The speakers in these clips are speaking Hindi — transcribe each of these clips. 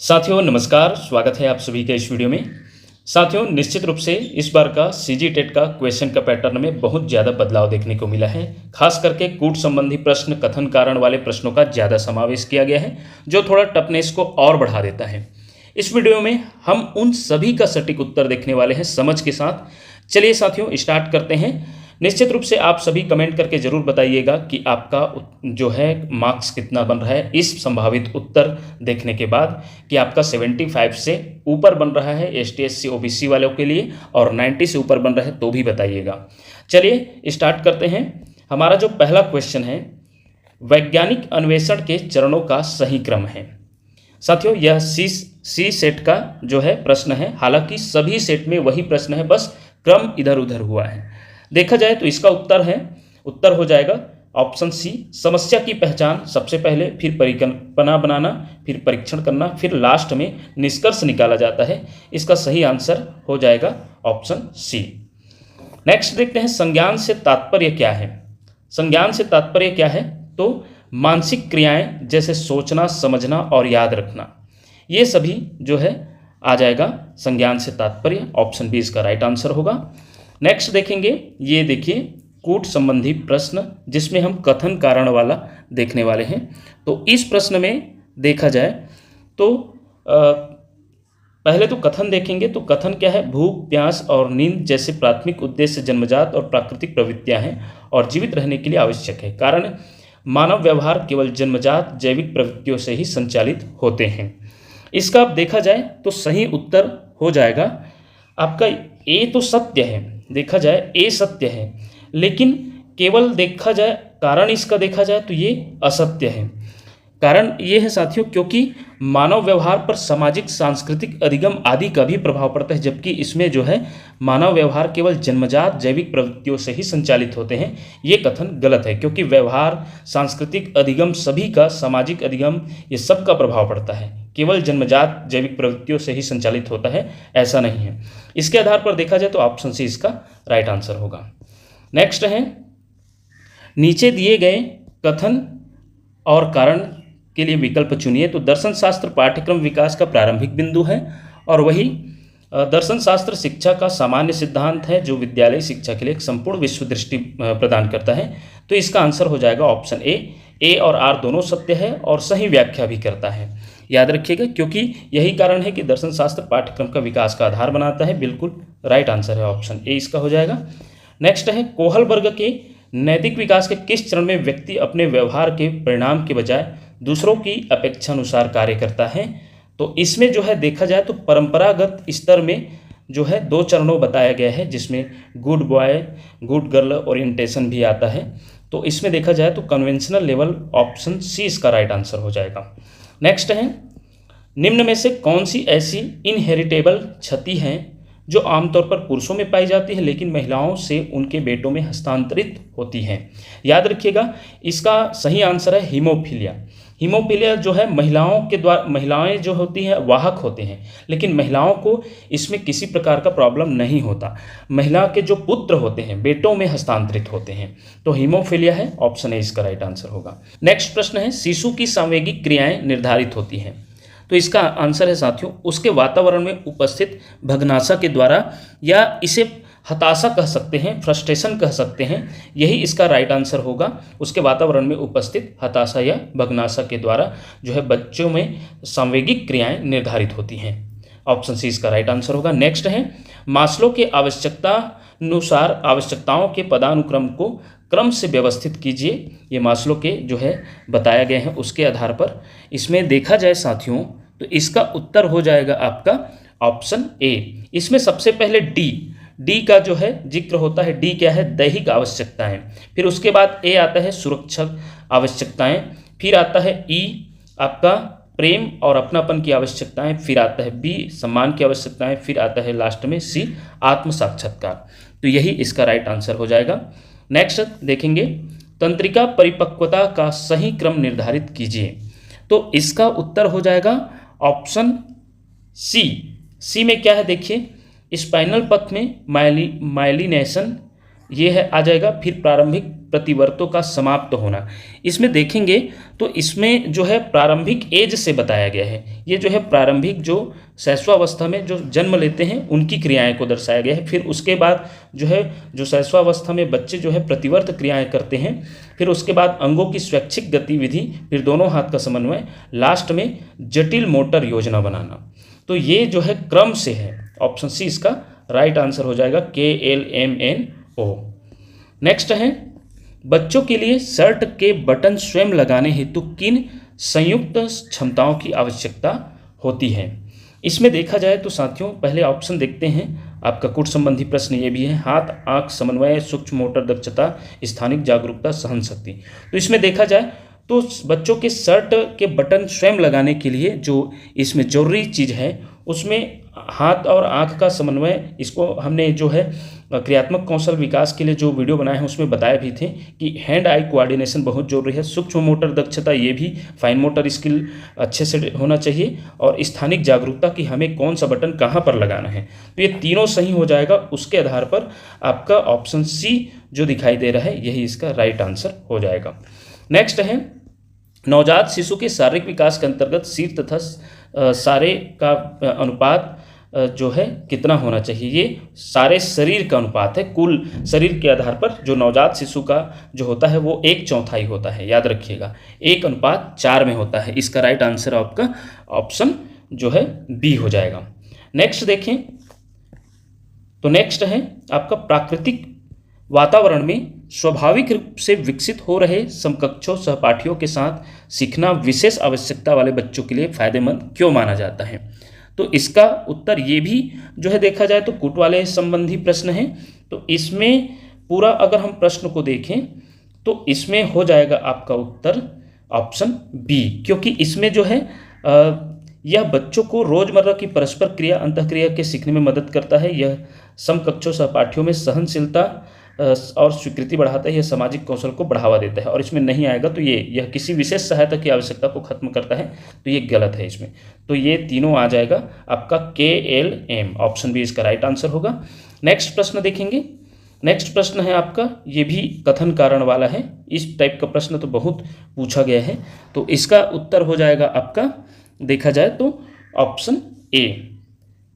साथियों नमस्कार, स्वागत है आप सभी के इस वीडियो में। साथियों निश्चित रूप से इस बार का सीजी टेट का क्वेश्चन का पैटर्न में बहुत ज़्यादा बदलाव देखने को मिला है। खास करके कूट संबंधी प्रश्न, कथन कारण वाले प्रश्नों का ज़्यादा समावेश किया गया है, जो थोड़ा टफनेस को और बढ़ा देता है। इस वीडियो में हम उन सभी का सटीक उत्तर देखने वाले हैं समझ के साथ। चलिए साथियों स्टार्ट करते हैं। निश्चित रूप से आप सभी कमेंट करके ज़रूर बताइएगा कि आपका जो है मार्क्स कितना बन रहा है इस संभावित उत्तर देखने के बाद, कि आपका 75 से ऊपर बन रहा है ST SC OBC वालों के लिए और 90 से ऊपर बन रहा है तो भी बताइएगा। चलिए स्टार्ट करते हैं। हमारा जो पहला क्वेश्चन है, वैज्ञानिक अन्वेषण के चरणों का सही क्रम है। साथियों यह सी सेट का जो है प्रश्न है, हालांकि सभी सेट में वही प्रश्न है, बस क्रम इधर उधर हुआ है। देखा जाए तो इसका उत्तर हो जाएगा ऑप्शन सी, समस्या की पहचान सबसे पहले, फिर परिकल्पना बनाना, फिर परीक्षण करना, फिर लास्ट में निष्कर्ष निकाला जाता है। इसका सही आंसर हो जाएगा ऑप्शन सी। नेक्स्ट देखते हैं, संज्ञान से तात्पर्य क्या है। संज्ञान से तात्पर्य क्या है तो मानसिक क्रियाएं जैसे सोचना, समझना और याद रखना, ये सभी जो है आ जाएगा संज्ञान से तात्पर्य। ऑप्शन बी इसका राइट आंसर होगा। नेक्स्ट देखेंगे, ये देखिए कूट संबंधी प्रश्न जिसमें हम कथन कारण वाला देखने वाले हैं। तो इस प्रश्न में देखा जाए तो पहले तो कथन देखेंगे। तो कथन क्या है, भूख, प्यास और नींद जैसे प्राथमिक उद्देश्य जन्मजात और प्राकृतिक प्रवृत्तियां हैं और जीवित रहने के लिए आवश्यक है। कारण मानव व्यवहार केवल जन्मजात जैविक प्रवृत्तियों से ही संचालित होते हैं। इसका अब देखा जाए तो सही उत्तर हो जाएगा आपका ए। तो सत्य है, देखा जाए ए सत्य है, लेकिन केवल देखा जाए कारण इसका देखा जाए तो ये असत्य है। कारण ये है साथियों, क्योंकि मानव व्यवहार पर सामाजिक, सांस्कृतिक, अधिगम आदि का भी प्रभाव पड़ता है, जबकि इसमें जो है मानव व्यवहार केवल जन्मजात जैविक प्रवृत्तियों से ही संचालित होते हैं। ये कथन गलत है, क्योंकि व्यवहार, सांस्कृतिक अधिगम सभी का, सामाजिक अधिगम ये सब का प्रभाव पड़ता है, केवल जन्मजात जैविक प्रवृत्तियों से ही संचालित होता है ऐसा नहीं है। इसके आधार पर देखा जाए तो ऑप्शन सी इसका राइट आंसर होगा। नेक्स्ट है, नीचे दिए गए कथन और कारण के लिए विकल्प चुनिए। तो दर्शन शास्त्र पाठ्यक्रम विकास का प्रारंभिक बिंदु है और वही दर्शन शास्त्र शिक्षा का सामान्य सिद्धांत है जो विद्यालय शिक्षा के लिए एक संपूर्ण विश्व दृष्टि प्रदान करता है। तो इसका आंसर हो जाएगा ऑप्शन ए और आर दोनों सत्य है और सही व्याख्या भी करता है। याद रखिएगा, क्योंकि यही कारण है कि दर्शन शास्त्र पाठ्यक्रम का विकास का आधार बनाता है। बिल्कुल राइट आंसर है ऑप्शन ए इसका हो जाएगा। नेक्स्ट है, कोहल वर्ग के नैतिक विकास के किस चरण में व्यक्ति अपने व्यवहार के परिणाम के बजाय दूसरों की अपेक्षा अनुसार कार्य करता है। तो इसमें जो है देखा जाए तो परंपरागत स्तर में जो है 2 चरणों बताया गया है, जिसमें good boy good girl orientation भी आता है। तो इसमें देखा जाए तो कन्वेंशनल लेवल, ऑप्शन सी इसका राइट आंसर हो जाएगा। नेक्स्ट है, निम्न में से कौन सी ऐसी इनहेरिटेबल क्षति है जो आमतौर पर पुरुषों में पाई जाती है लेकिन महिलाओं से उनके बेटों में हस्तांतरित होती है। याद रखिएगा, इसका सही आंसर है हीमोफीलिया। हीमोफीलिया जो है महिलाओं के द्वारा, महिलाएं जो होती हैं वाहक होते हैं, लेकिन महिलाओं को इसमें किसी प्रकार का प्रॉब्लम नहीं होता। महिला के जो पुत्र होते हैं बेटों में हस्तांतरित होते हैं। तो हीमोफीलिया है, ऑप्शन ए इसका राइट आंसर होगा। नेक्स्ट प्रश्न है, शिशु की सांवेगिक क्रियाएं निर्धारित होती हैं। तो इसका आंसर है साथियों, उसके वातावरण में उपस्थित भग्नाशा के द्वारा, या इसे हताशा कह सकते हैं, फ्रस्ट्रेशन कह सकते हैं, यही इसका राइट आंसर होगा। उसके वातावरण में उपस्थित हताशा या भग्नाशा के द्वारा जो है बच्चों में सांवेगिक क्रियाएं निर्धारित होती हैं। ऑप्शन सी इसका राइट आंसर होगा। नेक्स्ट है, मास्लो के आवश्यकतानुसार आवश्यकताओं के पदानुक्रम को क्रम से व्यवस्थित कीजिए। ये मास्लो के जो है बताया गए हैं उसके आधार पर। इसमें देखा जाए साथियों तो इसका उत्तर हो जाएगा आपका ऑप्शन ए। इसमें सबसे पहले डी का जो है जिक्र होता है। डी क्या है, दैहिक आवश्यकताएं। फिर उसके बाद ए आता है सुरक्षा आवश्यकताएं। फिर आता है ई आपका प्रेम और अपनापन की आवश्यकताएं। फिर आता है बी सम्मान की आवश्यकताएं। फिर आता है लास्ट में सी आत्म साक्षात्कार। तो यही इसका राइट आंसर हो जाएगा। नेक्स्ट देखेंगे, तंत्रिका परिपक्वता का सही क्रम निर्धारित कीजिए। तो इसका उत्तर हो जाएगा ऑप्शन सी में क्या है देखिए, स्पाइनल पथ में माइलिनेशन ये है आ जाएगा। फिर प्रारंभिक प्रतिवर्तों का समाप्त होना, इसमें देखेंगे तो इसमें जो है प्रारंभिक एज से बताया गया है। ये जो है प्रारंभिक जो शैशवावस्था में जो जन्म लेते हैं उनकी क्रियाएं को दर्शाया गया है। फिर उसके बाद जो है जो शैशवावस्था में बच्चे जो है प्रतिवर्त क्रियाएं करते हैं। फिर उसके बाद अंगों की स्वैच्छिक गतिविधि, फिर दोनों हाथ का समन्वय, लास्ट में जटिल मोटर योजना बनाना। तो ये जो है क्रम से है। ऑप्शन सी इसका राइट आंसर हो जाएगा, KLMNO। नेक्स्ट है बच्चों के लिए शर्ट के बटन स्वयं लगाने हेतु किन संयुक्त क्षमताओं की आवश्यकता होती है। इसमें देखा जाए तो साथियों पहले ऑप्शन देखते हैं। आपका कूट संबंधी प्रश्न ये भी है, हाथ आंख समन्वय, सूक्ष्म मोटर दक्षता, स्थानिक जागरूकता, सहन शक्ति। तो इसमें देखा जाए तो बच्चों के शर्ट के बटन स्वयं लगाने के लिए जो इसमें जरूरी चीज़ है उसमें हाथ और आंख का समन्वय, इसको हमने जो है क्रियात्मक कौशल विकास के लिए जो वीडियो बनाए हैं उसमें बताए भी थे कि हैंड आई कोऑर्डिनेशन बहुत जरूरी है। सूक्ष्म मोटर दक्षता, ये भी फाइन मोटर स्किल अच्छे से होना चाहिए, और स्थानिक जागरूकता कि हमें कौन सा बटन कहाँ पर लगाना है। तो ये तीनों सही हो जाएगा। उसके आधार पर आपका ऑप्शन सी जो दिखाई दे रहा है यही इसका राइट आंसर हो जाएगा। नेक्स्ट है नवजात शिशु के शारीरिक विकास के अंतर्गत सिर तथा सारे का अनुपात जो है कितना होना चाहिए। ये सारे शरीर का अनुपात है, कुल शरीर के आधार पर जो नवजात शिशु का जो होता है वो 1/4 होता है, याद रखिएगा 1:4 में होता है। इसका राइट आंसर आपका ऑप्शन जो है बी हो जाएगा। नेक्स्ट देखें तो नेक्स्ट है आपका प्राकृतिक वातावरण में स्वाभाविक रूप से विकसित हो रहे समकक्षों सहपाठियों के साथ सीखना विशेष आवश्यकता वाले बच्चों के लिए फायदेमंद क्यों माना जाता है। तो इसका उत्तर ये भी जो है देखा जाए तो कूट वाले संबंधी प्रश्न है। तो इसमें पूरा अगर हम प्रश्न को देखें तो इसमें हो जाएगा आपका उत्तर ऑप्शन बी, क्योंकि इसमें जो है यह बच्चों को रोजमर्रा की परस्पर क्रिया अंतःक्रिया के सीखने में मदद करता है। यह समकक्षों सहपाठियों में सहनशीलता और स्वीकृति बढ़ाता है। यह सामाजिक कौशल को बढ़ावा देता है। और इसमें नहीं आएगा तो यह किसी विशेष सहायता की आवश्यकता को खत्म करता है, तो ये गलत है इसमें। तो ये तीनों आ जाएगा आपका KLM, ऑप्शन बी इसका राइट आंसर होगा। नेक्स्ट प्रश्न देखेंगे। नेक्स्ट प्रश्न है आपका, ये भी कथन कारण वाला है। इस टाइप का प्रश्न तो बहुत पूछा गया है, तो इसका उत्तर हो जाएगा आपका देखा जाए तो ऑप्शन ए।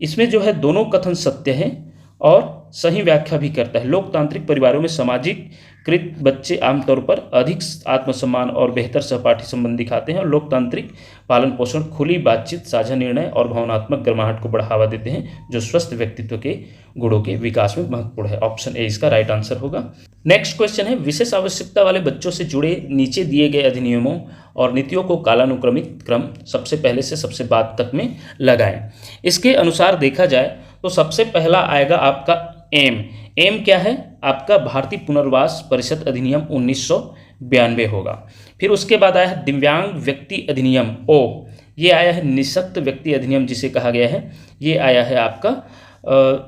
इसमें जो है दोनों कथन सत्य है और सही व्याख्या भी करता है। लोकतांत्रिक परिवारों में सामाजिक कृत बच्चे आमतौर पर अधिक आत्मसम्मान और बेहतर सहपाठी संबंध दिखाते हैं, और लोकतांत्रिक पालन पोषण, खुली बातचीत, साझा निर्णय और भावनात्मक गर्माहट को बढ़ावा देते हैं, जो स्वस्थ व्यक्तित्व के गुणों के विकास में महत्वपूर्ण है। ऑप्शन ए इसका राइट आंसर होगा। नेक्स्ट क्वेश्चन है, विशेष आवश्यकता वाले बच्चों से जुड़े नीचे दिए गए अधिनियमों और नीतियों को कालानुक्रमिक क्रम सबसे पहले से सबसे बाद तक में लगाएं। इसके अनुसार देखा जाए तो सबसे पहला आएगा आपका एम क्या है आपका भारतीय पुनर्वास परिषद अधिनियम 1992 होगा। फिर उसके बाद आया है दिव्यांग व्यक्ति अधिनियम ओ, ये आया है निःशक्त व्यक्ति अधिनियम जिसे कहा गया है, ये आया है आपका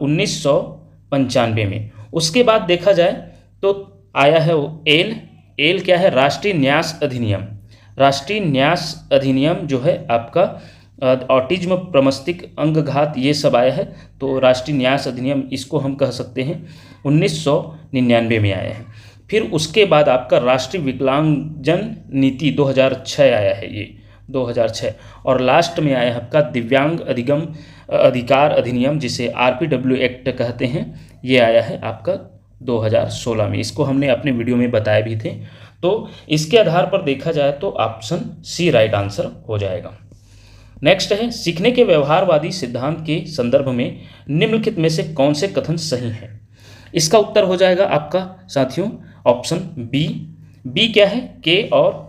1995 में। उसके बाद देखा जाए तो आया है एल क्या है राष्ट्रीय न्यास अधिनियम। राष्ट्रीय न्यास अधिनियम जो है आपका ऑटिज्म, प्रमस्तिक अंगघात, ये सब आया है, तो राष्ट्रीय न्यास अधिनियम इसको हम कह सकते हैं 1999 में आया है। फिर उसके बाद आपका राष्ट्रीय विकलांगजन नीति 2006 आया है, ये 2006। और लास्ट में आया है आपका दिव्यांग अधिकार अधिनियम जिसे RPW एक्ट कहते हैं, ये आया है आपका 2016 में। इसको हमने अपने वीडियो में बताए भी थे। तो इसके आधार पर देखा जाए तो ऑप्शन सी राइट आंसर हो जाएगा। नेक्स्ट है, सीखने के व्यवहारवादी सिद्धांत के संदर्भ में निम्नलिखित में से कौन से कथन सही हैं। इसका उत्तर हो जाएगा आपका साथियों ऑप्शन बी क्या है के और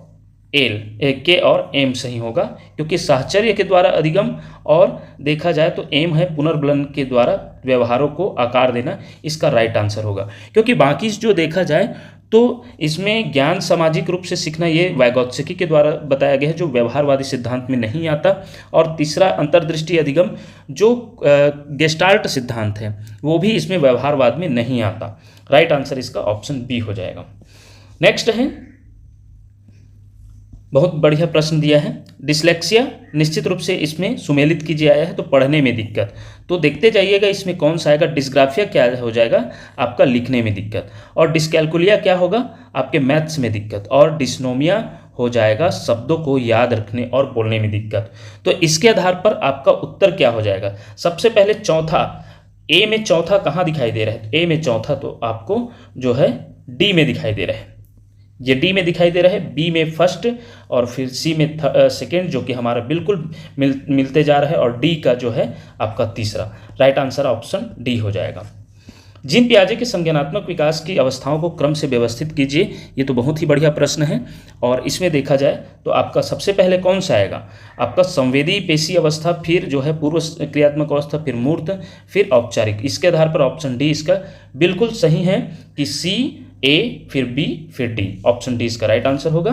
एम सही होगा, क्योंकि साहचर्य के द्वारा अधिगम और देखा जाए तो एम है पुनर्बलन के द्वारा व्यवहारों को आकार देना, इसका राइट आंसर होगा। क्योंकि बाकी जो देखा जाए तो इसमें ज्ञान सामाजिक रूप से सीखना ये वाइगोत्स्की के द्वारा बताया गया है, जो व्यवहारवादी सिद्धांत में नहीं आता। और तीसरा अंतर्दृष्टि अधिगम जो गेस्टाल्ट सिद्धांत है वो भी इसमें व्यवहारवाद में नहीं आता। राइट आंसर इसका ऑप्शन बी हो जाएगा। नेक्स्ट है बहुत बढ़िया प्रश्न दिया है। डिसलेक्सिया निश्चित रूप से इसमें सुमेलित कीजिए आया है, तो पढ़ने में दिक्कत। तो देखते जाइएगा इसमें कौन सा आएगा। डिस्ग्राफिया क्या हो जाएगा आपका लिखने में दिक्कत, और डिस्कैल्कुलिया क्या होगा आपके मैथ्स में दिक्कत, और डिस्नोमिया हो जाएगा शब्दों को याद रखने और बोलने में दिक्कत। तो इसके आधार पर आपका उत्तर क्या हो जाएगा। सबसे पहले चौथा, ए में चौथा कहाँ दिखाई दे रहा है। ए में चौथा तो आपको जो है डी में दिखाई दे रहा है, ये डी में दिखाई दे रहा है, बी में फर्स्ट, और फिर सी में सेकेंड, जो कि हमारा बिल्कुल मिलते जा रहा है, और डी का जो है आपका तीसरा। राइट आंसर ऑप्शन डी हो जाएगा। जीन पियाजे के संज्ञानात्मक विकास की अवस्थाओं को क्रम से व्यवस्थित कीजिए। ये तो बहुत ही बढ़िया प्रश्न है, और इसमें देखा जाए तो आपका सबसे पहले कौन सा आएगा आपका संवेदी पेशी अवस्था, फिर जो है पूर्व क्रियात्मक अवस्था, फिर मूर्त, फिर औपचारिक। इसके आधार पर ऑप्शन डी इसका बिल्कुल सही है कि सी, ए, फिर बी, फिर डी। ऑप्शन डी इसका राइट आंसर होगा।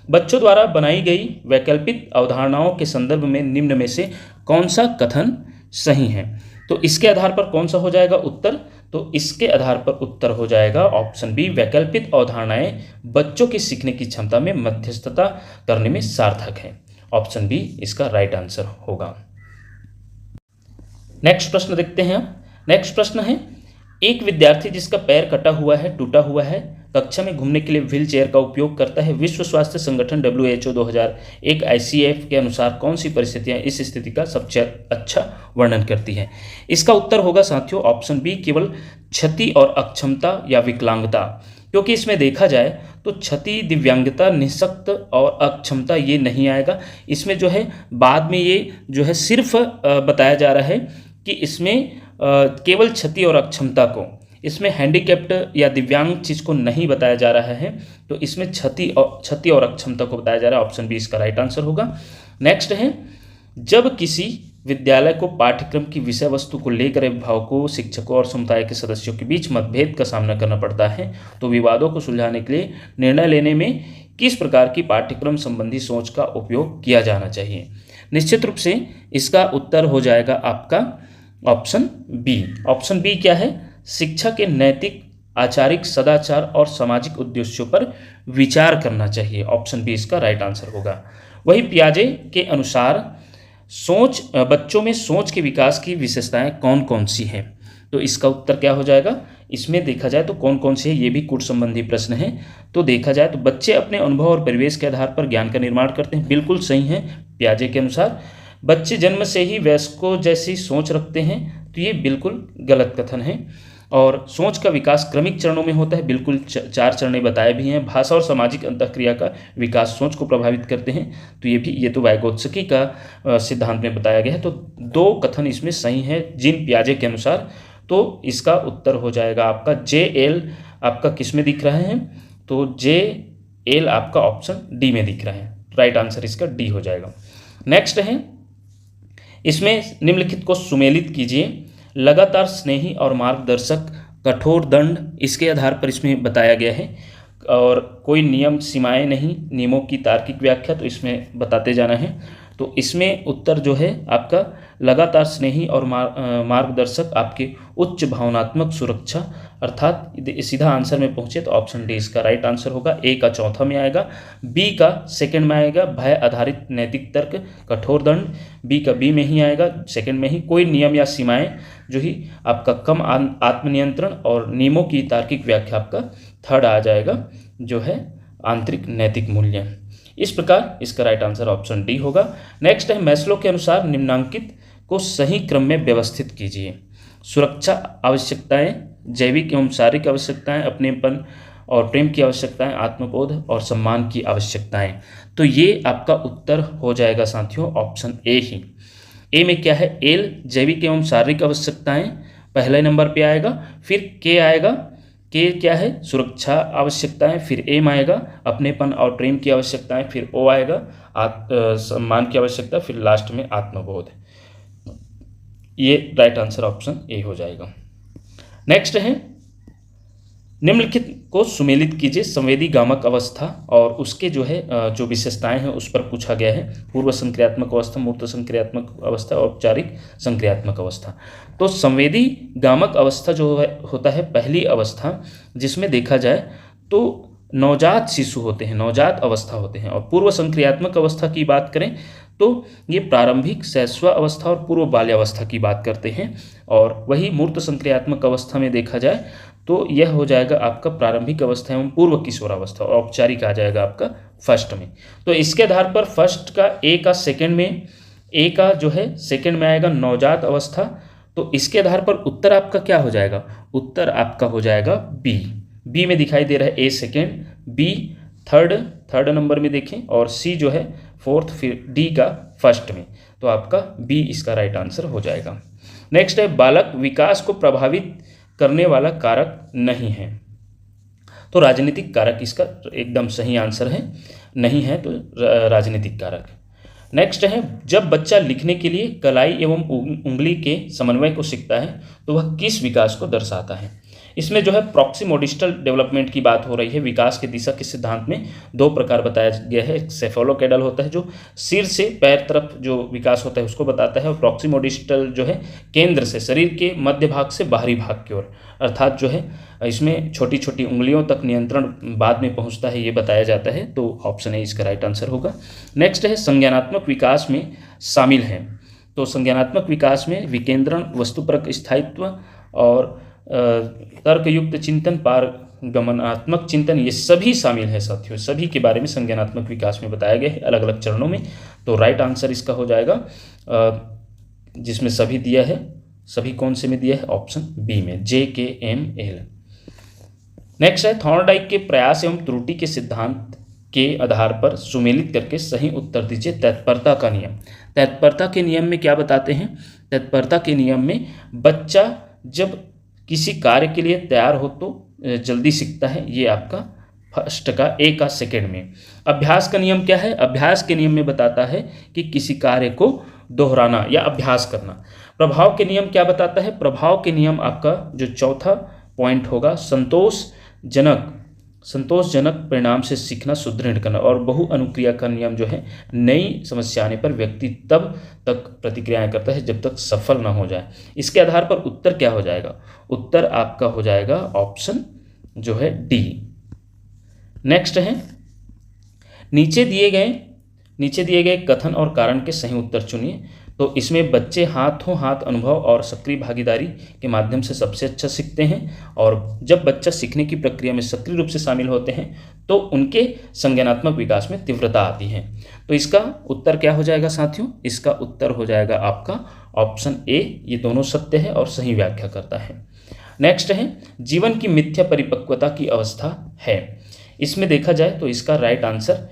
बच्चों द्वारा बनाई गई वैकल्पिक अवधारणाओं के संदर्भ में निम्न में से कौन सा कथन सही है। तो इसके आधार पर कौन सा हो जाएगा उत्तर, तो इसके आधार पर उत्तर हो जाएगा ऑप्शन बी, वैकल्पिक अवधारणाएं बच्चों की सीखने की क्षमता में मध्यस्थता करने में सार्थक है। ऑप्शन बी इसका राइट आंसर होगा। नेक्स्ट प्रश्न देखते हैं आप। नेक्स्ट प्रश्न है, एक विद्यार्थी जिसका पैर कटा हुआ है, टूटा हुआ है, कक्षा में घूमने के लिए व्हील चेयर का उपयोग करता है। विश्व स्वास्थ्य संगठन WHO 2001 ICF के अनुसार कौन सी परिस्थितियां इस स्थिति का सबसे अच्छा वर्णन करती हैं। इसका उत्तर होगा साथियों ऑप्शन बी, केवल क्षति और अक्षमता या विकलांगता। क्योंकि इसमें देखा जाए तो क्षति, दिव्यांगता, निःशक्त और अक्षमता ये नहीं आएगा। इसमें जो है बाद में ये जो है सिर्फ बताया जा रहा है कि इसमें केवल क्षति और अक्षमता को, इसमें हैंडीकैप्ड या दिव्यांग चीज़ को नहीं बताया जा रहा है। तो इसमें क्षति और अक्षमता को बताया जा रहा है। ऑप्शन बी इसका राइट आंसर होगा। नेक्स्ट है, जब किसी विद्यालय को पाठ्यक्रम की विषय वस्तु को लेकर अभिभावकों, शिक्षकों और समुदाय के सदस्यों के बीच मतभेद का सामना करना पड़ता है, तो विवादों को सुलझाने के लिए निर्णय लेने में किस प्रकार की पाठ्यक्रम संबंधी सोच का उपयोग किया जाना चाहिए। निश्चित रूप से इसका उत्तर हो जाएगा आपका ऑप्शन बी। ऑप्शन बी क्या है, शिक्षा के नैतिक, आचारिक, सदाचार और सामाजिक उद्देश्यों पर विचार करना चाहिए। ऑप्शन बी इसका राइट आंसर होगा। वही पियाजे के अनुसार सोच, बच्चों में सोच के विकास की विशेषताएं कौन कौन सी हैं। तो इसका उत्तर क्या हो जाएगा, इसमें देखा जाए तो कौन कौन सी है, ये भी कूट संबंधी प्रश्न है। तो देखा जाए तो बच्चे अपने अनुभव और परिवेश के आधार पर ज्ञान का निर्माण करते हैं, बिल्कुल सही है पियाजे के अनुसार। बच्चे जन्म से ही वयस्कों जैसी सोच रखते हैं, तो ये बिल्कुल गलत कथन है। और सोच का विकास क्रमिक चरणों में होता है, बिल्कुल 4 चरण बताए भी हैं। भाषा और सामाजिक अंतःक्रिया का विकास सोच को प्रभावित करते हैं, तो ये तो वाइगोत्स्की का सिद्धांत में बताया गया है। तो 2 कथन इसमें सही है जीन पियाजे के अनुसार। तो इसका उत्तर हो जाएगा आपका JL। आपका किस में दिख रहा है, तो JL आपका ऑप्शन डी में दिख रहा है। राइट आंसर इसका डी हो जाएगा। नेक्स्ट है, इसमें निम्नलिखित को सुमेलित कीजिए। लगातार स्नेही और मार्गदर्शक, कठोर दंड, इसके आधार पर इसमें बताया गया है। और कोई नियम, सीमाएं नहीं, नियमों की तार्किक व्याख्या, तो इसमें बताते जाना है। तो इसमें उत्तर जो है आपका लगातार स्नेही और मार्गदर्शक आपके उच्च भावनात्मक सुरक्षा, अर्थात सीधा आंसर में पहुंचे तो ऑप्शन डी इसका राइट आंसर होगा। ए का चौथा में आएगा, बी का सेकंड में आएगा, भय आधारित नैतिक तर्क, कठोर दंड, बी का बी में ही आएगा, सेकंड में ही। कोई नियम या सीमाएं जो ही आपका कम आत्मनियंत्रण, और नियमों की तार्किक व्याख्या आपका थर्ड आ जाएगा, जो है आंतरिक नैतिक मूल्य। इस प्रकार इसका राइट आंसर ऑप्शन डी होगा। नेक्स्ट है, मैस्लो के अनुसार निम्नांकित को सही क्रम में व्यवस्थित कीजिए। सुरक्षा आवश्यकताएं, जैविक एवं शारीरिक आवश्यकताएं, अपनेपन और प्रेम की आवश्यकताएं, आत्मबोध और सम्मान की आवश्यकताएं। तो ये आपका उत्तर हो जाएगा साथियों ऑप्शन ए ही। ए में क्या है, एल, जैविक एवं शारीरिक आवश्यकताएं पहले नंबर पे आएगा, फिर के आएगा, के क्या है, सुरक्षा आवश्यकताएं, फिर एम आएगा, अपनेपन और प्रेम की आवश्यकताएं, फिर ओ आएगा, सम्मान की आवश्यकता, फिर लास्ट में आत्मबोध। ये राइट आंसर ऑप्शन ए हो जाएगा। नेक्स्ट है, निम्नलिखित को सुमेलित कीजिए। संवेदी गामक अवस्था और उसके जो है जो विशेषताएं हैं उस पर पूछा गया है। पूर्व संक्रियात्मक अवस्था, मूर्त संक्रियात्मक अवस्था, औपचारिक संक्रियात्मक अवस्था। तो संवेदी गामक अवस्था जो है होता है पहली अवस्था, जिसमें देखा जाए तो नवजात शिशु होते हैं, नवजात अवस्था होते हैं। और पूर्व संक्रियात्मक अवस्था की बात करें तो ये प्रारंभिक शैशव अवस्था और पूर्व बाल्यावस्था की बात करते हैं। और वही मूर्त संक्रियात्मक अवस्था में देखा जाए तो यह हो जाएगा आपका प्रारंभिक अवस्था एवं पूर्व किशोरावस्था, और औपचारिक आ जाएगा आपका फर्स्ट में। तो इसके आधार पर फर्स्ट का ए का सेकंड में, ए का जो है सेकंड में आएगा नवजात अवस्था। तो इसके आधार पर उत्तर आपका क्या हो जाएगा, उत्तर आपका हो जाएगा बी। बी में दिखाई दे रहा है ए सेकेंड, बी थर्ड नंबर में देखें, और सी जो है फोर्थ, फिर डी का फर्स्ट में। तो आपका बी इसका राइट आंसर हो जाएगा। नेक्स्ट है बालक विकास को प्रभावित करने वाला कारक नहीं है। तो राजनीतिक कारक इसका एकदम सही आंसर है, नहीं है तो राजनीतिक कारक। नेक्स्ट है जब बच्चा लिखने के लिए कलाई एवं उंगली के समन्वय को सीखता है तो वह किस विकास को दर्शाता है। इसमें जो है प्रॉक्सिमोडिस्टल डेवलपमेंट की बात हो रही है। विकास के दिशा के सिद्धांत में दो प्रकार बताया गया है। एक सेफेलोकेडल होता है जो सिर से पैर तरफ जो विकास होता है उसको बताता है, और प्रॉक्सिमोडिस्टल जो है केंद्र से शरीर के मध्य भाग से बाहरी भाग की ओर, अर्थात जो है इसमें छोटी छोटी उंगलियों तक नियंत्रण बाद में पहुंचता है, ये बताया जाता है। तो ऑप्शन ए इसका राइट आंसर होगा। नेक्स्ट है संज्ञानात्मक विकास में शामिल है। तो संज्ञानात्मक विकास में विकेंद्रण, वस्तुपरक स्थायित्व और तर्कयुक्त चिंतन, पारगमनात्मक चिंतन, ये सभी शामिल है साथियों। सभी के बारे में संज्ञानात्मक विकास में बताया गया है अलग अलग चरणों में। तो राइट आंसर इसका हो जाएगा जिसमें सभी दिया है, सभी कौन से में दिया है, ऑप्शन बी में, JKML। नेक्स्ट है थॉर्नडाइक के प्रयास एवं त्रुटि के सिद्धांत के आधार पर सुमेलित करके सही उत्तर दीजिए। तत्परता का नियम। तत्परता के नियम में क्या बताते हैं, तत्परता के नियम में बच्चा जब किसी कार्य के लिए तैयार हो तो जल्दी सीखता है, ये आपका फर्स्ट का ए का सेकंड में। अभ्यास का नियम क्या है, अभ्यास के नियम में बताता है कि किसी कार्य को दोहराना या अभ्यास करना। प्रभाव के नियम क्या बताता है, प्रभाव के नियम आपका जो चौथा पॉइंट होगा संतोषजनक परिणाम से सीखना, सुदृढ़ करना। और बहु अनुक्रिया का नियम जो है नई समस्या आने पर व्यक्ति तब तक प्रतिक्रियाएं करता है जब तक सफल ना हो जाए। इसके आधार पर उत्तर क्या हो जाएगा, उत्तर आपका हो जाएगा ऑप्शन जो है डी। नेक्स्ट है नीचे दिए गए कथन और कारण के सही उत्तर चुनिए। तो इसमें बच्चे हाथों हाथ अनुभव और सक्रिय भागीदारी के माध्यम से सबसे अच्छा सीखते हैं, और जब बच्चा सीखने की प्रक्रिया में सक्रिय रूप से शामिल होते हैं तो उनके संज्ञानात्मक विकास में तीव्रता आती है। तो इसका उत्तर क्या हो जाएगा साथियों, इसका उत्तर हो जाएगा आपका ऑप्शन ए। ये दोनों सत्य है और सही व्याख्या करता है। नेक्स्ट है जीवन की मिथ्या परिपक्वता की अवस्था है। इसमें देखा जाए तो इसका right answer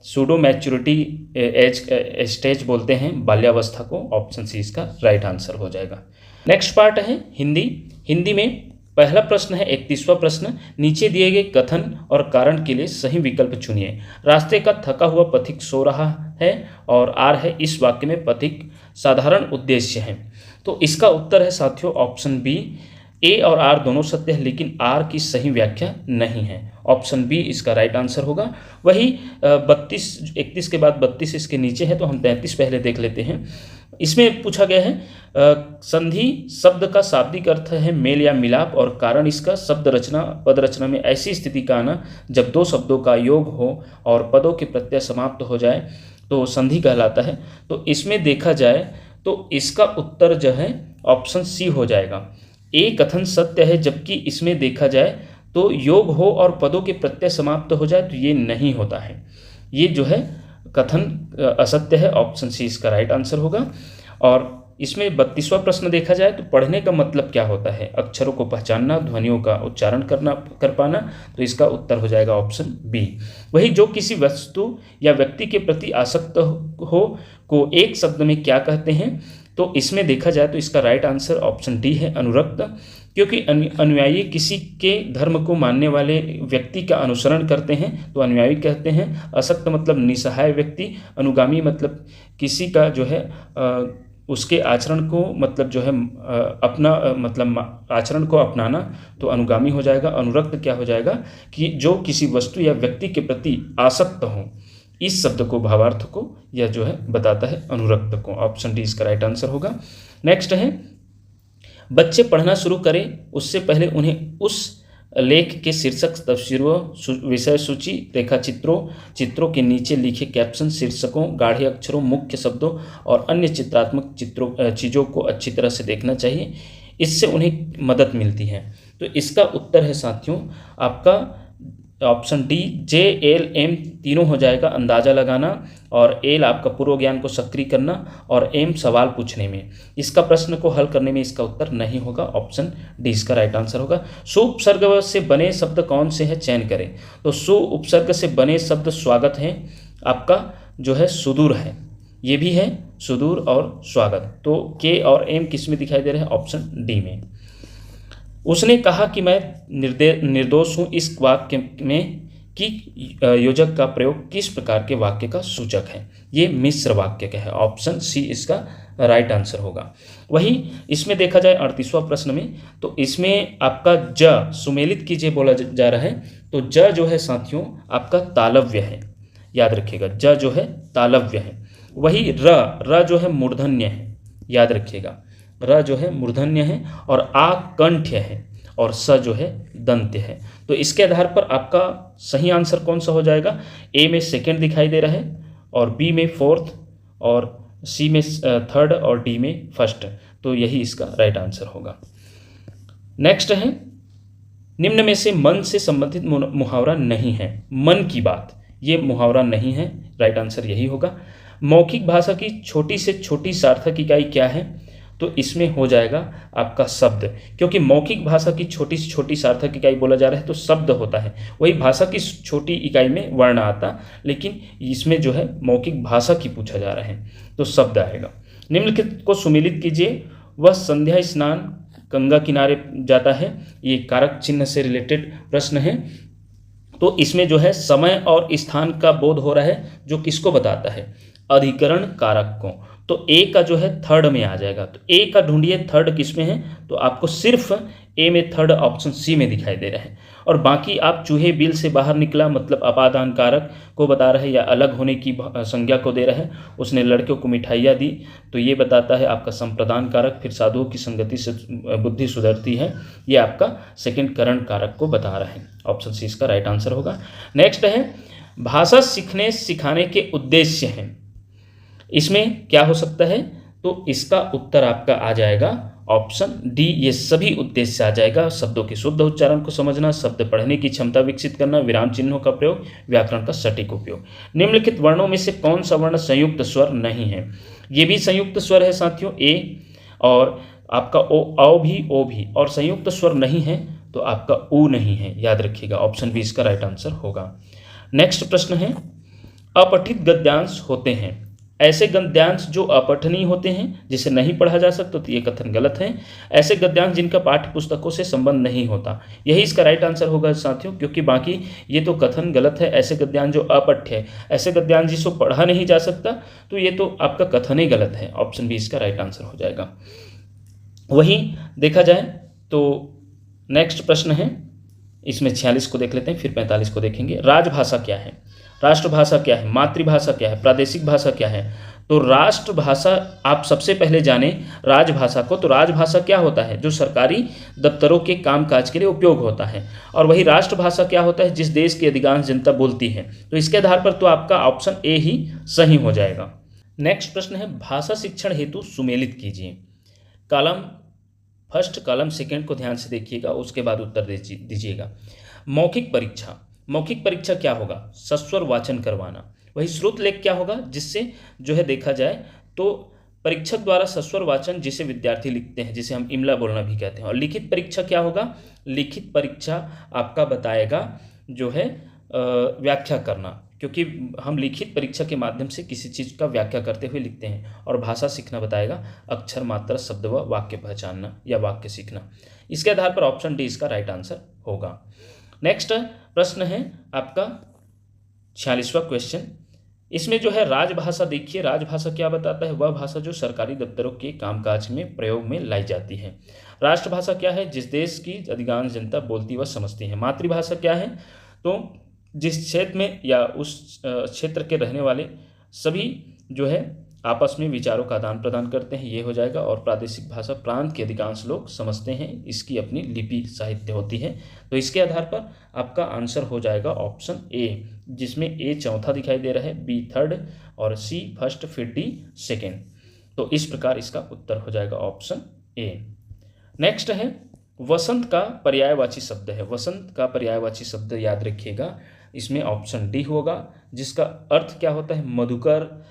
pseudo maturity age stage बोलते हैं बाल्यावस्था को, ऑप्शन सी इसका राइट आंसर हो जाएगा। नेक्स्ट पार्ट है हिंदी में पहला प्रश्न है 31वां प्रश्न, नीचे दिए गए कथन और कारण के लिए सही विकल्प चुनिए। रास्ते का थका हुआ पथिक सो रहा है, और आर है इस वाक्य में पथिक साधारण उद्देश्य है। तो इसका उत्तर है साथियों ऑप्शन बी। ए और आर दोनों सत्य है, लेकिन आर की सही व्याख्या नहीं है। ऑप्शन बी इसका राइट आंसर होगा। वही 31 के बाद 32 इसके नीचे है, तो हम 33 पहले देख लेते हैं। इसमें पूछा गया है संधि शब्द का शाब्दिक अर्थ है मेल या मिलाप, और कारण इसका पद रचना में ऐसी स्थिति का आना जब दो शब्दों का योग हो और पदों के प्रत्यय समाप्त हो जाए तो संधि कहलाता है। तो इसमें देखा जाए तो इसका उत्तर जो है ऑप्शन सी हो जाएगा। ए कथन सत्य है, जबकि इसमें देखा जाए तो योग हो और पदों के प्रत्यय समाप्त हो जाए तो ये नहीं होता है, ये जो है कथन असत्य है। ऑप्शन सी इसका राइट आंसर होगा। और इसमें 32वां प्रश्न देखा जाए तो पढ़ने का मतलब क्या होता है, अक्षरों को पहचानना, ध्वनियों का उच्चारण कर पाना। तो इसका उत्तर हो जाएगा ऑप्शन बी। वही जो किसी वस्तु या व्यक्ति के प्रति आसक्त हो को एक शब्द में क्या कहते हैं। तो इसमें देखा जाए तो इसका राइट आंसर ऑप्शन डी है, अनुरक्त। क्योंकि अनुयायी किसी के धर्म को मानने वाले व्यक्ति का अनुसरण करते हैं तो अनुयायी कहते हैं। असक्त मतलब निसहाय व्यक्ति, अनुगामी मतलब किसी का जो है उसके आचरण को मतलब जो है अपना मतलब आचरण को अपनाना, तो अनुगामी हो जाएगा। अनुरक्त क्या हो जाएगा कि जो किसी वस्तु या व्यक्ति के प्रति आसक्त हो, इस शब्द को भावार्थ को यह जो है बताता है अनुरक्त को। ऑप्शन डी इसका राइट आंसर होगा। नेक्स्ट है बच्चे पढ़ना शुरू करें उससे पहले उन्हें उस लेख के शीर्षक, तस्वीरों, विषय सूची, रेखा चित्रों, चित्रों के नीचे लिखे कैप्शन, शीर्षकों, गाढ़े अक्षरों, मुख्य शब्दों और अन्य चित्रात्मक चीज़ों को अच्छी तरह से देखना चाहिए। इससे उन्हें मदद मिलती है। तो इसका उत्तर है साथियों आपका ऑप्शन डी, जे, एल, एम तीनों हो जाएगा। अंदाज़ा लगाना, और एल आपका पूर्व ज्ञान को सक्रिय करना, और एम सवाल पूछने में। इसका प्रश्न को हल करने में इसका उत्तर नहीं होगा, ऑप्शन डी इसका राइट आंसर होगा। सु उपसर्ग से बने शब्द कौन से हैं, चयन करें। तो सु उपसर्ग से बने शब्द स्वागत है, आपका जो है सुदूर है, ये भी है सुदूर और स्वागत। तो के और एम किस में दिखाई दे रहे हैं, ऑप्शन डी में। उसने कहा कि मैं निर्दोष हूँ, इस वाक्य में कि योजक का प्रयोग किस प्रकार के वाक्य का सूचक है, ये मिश्र वाक्य का है, ऑप्शन सी इसका राइट आंसर होगा। वही इसमें देखा जाए 38वां प्रश्न में, तो इसमें आपका ज सुमेलित कीजिए बोला जा रहा है। तो ज जो है साथियों आपका तालव्य है, याद रखिएगा, ज जो है तालव्य है। वही र जो है मूर्धन्य है, याद रखिएगा, र जो है मूर्धन्य है, और आ कंठ्य है, और स जो है दंत्य है। तो इसके आधार पर आपका सही आंसर कौन सा हो जाएगा, ए में सेकंड दिखाई दे रहा है, और बी में फोर्थ, और सी में थर्ड, और डी में फर्स्ट। तो यही इसका राइट आंसर होगा। नेक्स्ट है, निम्न में से मन से संबंधित मुहावरा नहीं है। मन की बात, ये मुहावरा नहीं है, राइट आंसर यही होगा। मौखिक भाषा की छोटी से छोटी सार्थक इकाई क्या है, तो इसमें हो जाएगा आपका शब्द, क्योंकि मौखिक भाषा की छोटी से छोटी सार्थक इकाई बोला जा रहा है तो शब्द होता है। वही भाषा की छोटी इकाई में वर्ण आता, लेकिन इसमें जो है मौखिक भाषा की पूछा जा रहा है तो शब्द आएगा। निम्नलिखित को सुमेलित कीजिए। वह संध्या स्नान गंगा किनारे जाता है, ये कारक चिन्ह से रिलेटेड प्रश्न है। तो इसमें जो है समय और स्थान का बोध हो रहा है, जो किसको बताता है, अधिकरण कारक को। तो ए का जो है थर्ड में आ जाएगा। तो ए का ढूंढिए थर्ड किस में है, तो आपको सिर्फ ए में थर्ड ऑप्शन सी में दिखाई दे रहा है। और बाकी आप चूहे बिल से बाहर निकला मतलब अपादान कारक को बता रहे हैं या अलग होने की संज्ञा को दे रहे हैं। उसने लड़कियों को मिठाइयाँ दी, तो ये बताता है आपका संप्रदान कारक। फिर साधुओं की संगति से बुद्धि सुधरती है, ये आपका सेकंड करण कारक को बता रहा है। ऑप्शन सी इसका राइट आंसर होगा। नेक्स्ट है, भाषा सीखने सिखाने के उद्देश्य हैं, इसमें क्या हो सकता है, तो इसका उत्तर आपका आ जाएगा ऑप्शन डी, ये सभी उद्देश्य आ जाएगा। शब्दों के शुद्ध उच्चारण को समझना, शब्द पढ़ने की क्षमता विकसित करना, विराम चिन्हों का प्रयोग, व्याकरण का सटीक उपयोग। निम्नलिखित वर्णों में से कौन सा वर्ण संयुक्त स्वर नहीं है, ये भी संयुक्त स्वर है साथियों, ए, और आपका ओ भी, और संयुक्त स्वर नहीं है तो आपका ऊ नहीं है, याद रखिएगा, ऑप्शन बी इसका राइट आंसर होगा। नेक्स्ट प्रश्न है, अपठित गद्यांश होते हैं, ऐसे गद्यांश जो अपठनीय होते हैं, जिसे नहीं पढ़ा जा सकता, तो ये कथन गलत है। ऐसे गद्यांश जिनका पाठ्य पुस्तकों से संबंध नहीं होता, यही इसका राइट आंसर होगा साथियों, क्योंकि बाकी ये तो कथन गलत है। ऐसे गद्यांश जो अपठ्य है, ऐसे गद्यांश जिसको पढ़ा नहीं जा सकता, तो ये तो आपका कथन ही गलत है, ऑप्शन बी इसका राइट आंसर हो जाएगा। वहीं देखा जाए तो नेक्स्ट प्रश्न है, इसमें 46 को देख लेते हैं, फिर 45 को देखेंगे। राजभाषा क्या है, राष्ट्रभाषा क्या है, मातृभाषा क्या है, प्रादेशिक भाषा क्या है। तो राष्ट्रभाषा आप सबसे पहले जाने राजभाषा को। तो राजभाषा क्या होता है, जो सरकारी दफ्तरों के कामकाज के लिए उपयोग होता है। और वही राष्ट्रभाषा क्या होता है, जिस देश की अधिकांश जनता बोलती है। तो इसके आधार पर तो आपका ऑप्शन ए ही सही हो जाएगा। नेक्स्ट प्रश्न है, भाषा शिक्षण हेतु सुमेलित कीजिए। कॉलम फर्स्ट, कॉलम सेकेंड को ध्यान से देखिएगा, उसके बाद उत्तर दीजिएगा। मौखिक परीक्षा, मौखिक परीक्षा क्या होगा, सस्वर वाचन करवाना। वही श्रुत लेख क्या होगा, जिससे जो है देखा जाए तो परीक्षक द्वारा सस्वर वाचन जिसे विद्यार्थी लिखते हैं, जिसे हम इमला बोलना भी कहते हैं। और लिखित परीक्षा क्या होगा, लिखित परीक्षा आपका बताएगा जो है व्याख्या करना, क्योंकि हम लिखित परीक्षा के माध्यम से किसी चीज़ का व्याख्या करते हुए लिखते हैं। और भाषा सीखना बताएगा अक्षर मात्रा शब्द व वाक्य पहचानना या वाक्य सीखना। इसके आधार पर ऑप्शन डी इसका राइट आंसर होगा। नेक्स्ट प्रश्न है आपका 46वां क्वेश्चन। इसमें जो है राजभाषा देखिए, राजभाषा क्या बताता है, वह भाषा जो सरकारी दफ्तरों के कामकाज में प्रयोग में लाई जाती है। राष्ट्रभाषा क्या है, जिस देश की अधिकांश जनता बोलती व समझती है। मातृभाषा क्या है, तो जिस क्षेत्र में या उस क्षेत्र के रहने वाले सभी जो है आपस में विचारों का आदान प्रदान करते हैं, ये हो जाएगा। और प्रादेशिक भाषा प्रांत के अधिकांश लोग समझते हैं, इसकी अपनी लिपि साहित्य होती है। तो इसके आधार पर आपका आंसर हो जाएगा ऑप्शन ए, जिसमें ए चौथा दिखाई दे रहा है, बी थर्ड और सी फर्स्ट, फिर डी सेकेंड। तो इस प्रकार इसका उत्तर हो जाएगा ऑप्शन ए। नेक्स्ट है वसंत का पर्यायवाची शब्द है। वसंत का पर्यायवाची शब्द याद रखिएगा, इसमें ऑप्शन डी होगा, जिसका अर्थ क्या होता है, मधुकर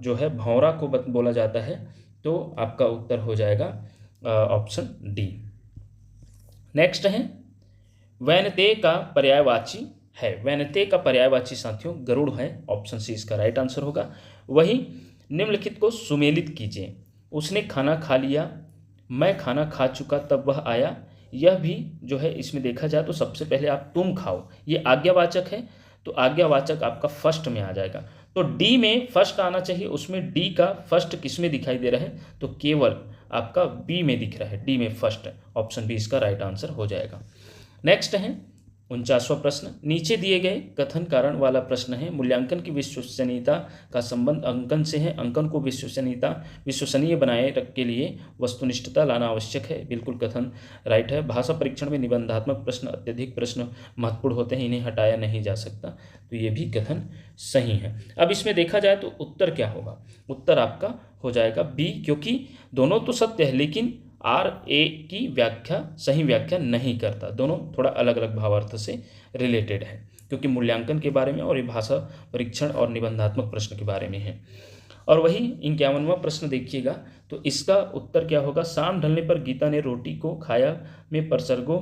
जो है भौरा को बोला जाता है। तो आपका उत्तर हो जाएगा ऑप्शन डी। नेक्स्ट है वैनते का पर्यायवाची है। वैनते का पर्यायवाची साथियों गरुड़ है, ऑप्शन सी इसका राइट आंसर होगा। वही निम्नलिखित को सुमेलित कीजिए। उसने खाना खा लिया, मैं खाना खा चुका तब वह आया। यह भी जो है इसमें देखा जाए तो सबसे पहले आप तुम खाओ, ये आज्ञावाचक है, तो आज्ञावाचक आपका फर्स्ट में आ जाएगा। तो डी में फर्स्ट आना चाहिए, उसमें डी का फर्स्ट किस में दिखाई दे रहा है, तो केवल आपका बी में दिख रहा है, डी में फर्स्ट। ऑप्शन बी इसका राइट आंसर हो जाएगा। नेक्स्ट है 49वां प्रश्न, नीचे दिए गए कथन कारण वाला प्रश्न है। मूल्यांकन की विश्वसनीयता का संबंध अंकन से है। अंकन को विश्वसनीय बनाए के लिए वस्तुनिष्ठता लाना आवश्यक है। बिल्कुल कथन राइट है। भाषा परीक्षण में निबंधात्मक प्रश्न अत्यधिक प्रश्न महत्वपूर्ण होते हैं, इन्हें हटाया नहीं जा सकता, तो ये भी कथन सही है। अब इसमें देखा जाए तो उत्तर क्या होगा, उत्तर आपका हो जाएगा बी, क्योंकि दोनों तो सत्य है लेकिन आर ए की व्याख्या सही व्याख्या नहीं करता। दोनों थोड़ा अलग अलग भावार्थ से रिलेटेड है, क्योंकि मूल्यांकन के बारे में और ये भाषा परीक्षण और निबंधात्मक प्रश्न के बारे में है। और वही 51वां प्रश्न देखिएगा, तो इसका उत्तर क्या होगा, शाम ढलने पर गीता ने रोटी को खाया में परसर्गों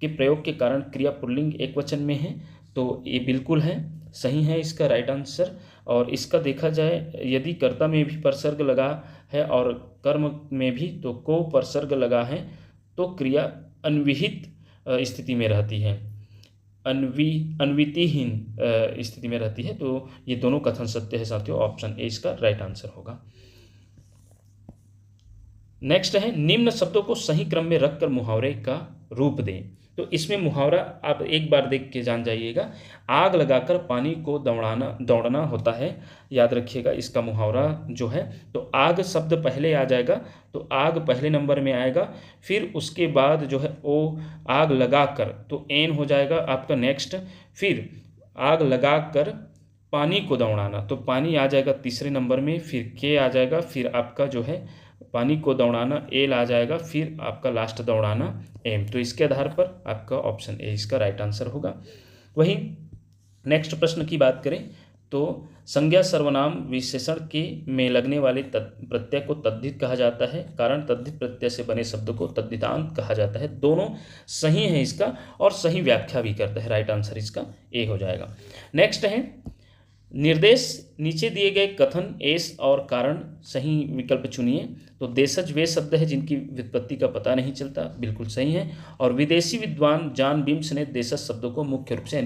के प्रयोग के कारण क्रिया पुल्लिंग एक वचन में है। तो ये बिल्कुल है, सही है इसका राइट आंसर। और इसका देखा जाए यदि कर्ता में भी परसर्ग लगा है और कर्म में भी तो को परसर्ग लगा है, तो क्रिया अन्विहित स्थिति में रहती है, अन्वितिहीन स्थिति में रहती है। तो ये दोनों कथन सत्य है साथियों, ऑप्शन ए इसका राइट आंसर होगा। नेक्स्ट है निम्न शब्दों को सही क्रम में रखकर मुहावरे का रूप दें। तो इसमें मुहावरा आप एक बार देख के जान जाइएगा। आग लगाकर पानी को दौड़ना होता है, याद रखिएगा इसका मुहावरा जो है। तो आग शब्द पहले आ जाएगा, तो आग पहले नंबर में आएगा, फिर उसके बाद जो है ओ आग लगाकर, तो एन हो जाएगा आपका नेक्स्ट। फिर आग लगाकर पानी को दौड़ाना, तो पानी आ जाएगा तीसरे नंबर में, फिर के आ जाएगा, फिर आपका जो है पानी को दौड़ाना एल आ जाएगा, फिर आपका लास्ट दौड़ाना एम। तो इसके आधार पर आपका ऑप्शन ए इसका राइट आंसर होगा। वहीं नेक्स्ट प्रश्न की बात करें तो संज्ञा सर्वनाम विशेषण के में लगने वाले प्रत्यय को तद्धित कहा जाता है, कारण तद्धित प्रत्यय से बने शब्द को तद्धितांत कहा जाता है। दोनों सही है इसका, और सही व्याख्या भी करता है। राइट आंसर इसका ए हो जाएगा। नेक्स्ट है निर्देश, नीचे दिए गए कथन एस और कारण सही विकल्प चुनिए। तो देशज वे शब्द है जिनकी व्युत्पत्ति का पता नहीं चलता, बिल्कुल सही है। और विदेशी विद्वान जॉन बिम्स ने देशज शब्दों को मुख्य रूप से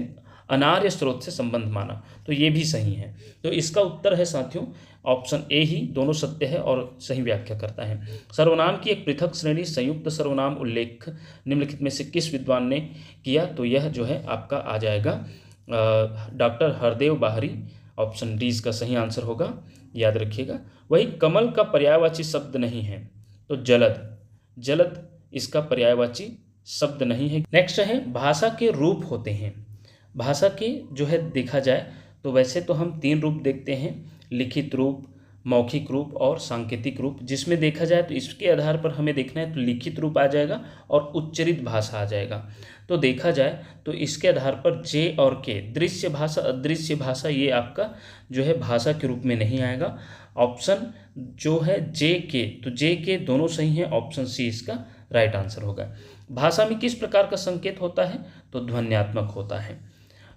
अनार्य स्रोत से संबंध माना, तो ये भी सही है। तो इसका उत्तर है साथियों ऑप्शन ए ही, दोनों सत्य है और सही व्याख्या करता है। सर्वनाम की एक पृथक श्रेणी संयुक्त सर्वनाम उल्लेख निम्नलिखित में से किस विद्वान ने किया, तो यह जो है आपका आ जाएगा डॉक्टर हरदेव बाहरी। ऑप्शन डी इसका सही आंसर होगा, याद रखिएगा। वही कमल का पर्यायवाची शब्द नहीं है, तो जलद इसका पर्यायवाची शब्द नहीं है। नेक्स्ट है भाषा के रूप होते हैं। भाषा के जो है देखा जाए तो वैसे तो हम 3 रूप देखते हैं, लिखित रूप, मौखिक रूप और सांकेतिक रूप। जिसमें देखा जाए तो इसके आधार पर हमें देखना है तो लिखित रूप आ जाएगा और उच्चरित भाषा आ जाएगा। तो देखा जाए तो इसके आधार पर जे और के, दृश्य भाषा अदृश्य भाषा, ये आपका जो है भाषा के रूप में नहीं आएगा। ऑप्शन जो है जे के, तो जे के दोनों सही हैं, ऑप्शन सी इसका राइट आंसर होगा। भाषा में किस प्रकार का संकेत होता है, तो ध्वन्यात्मक होता है।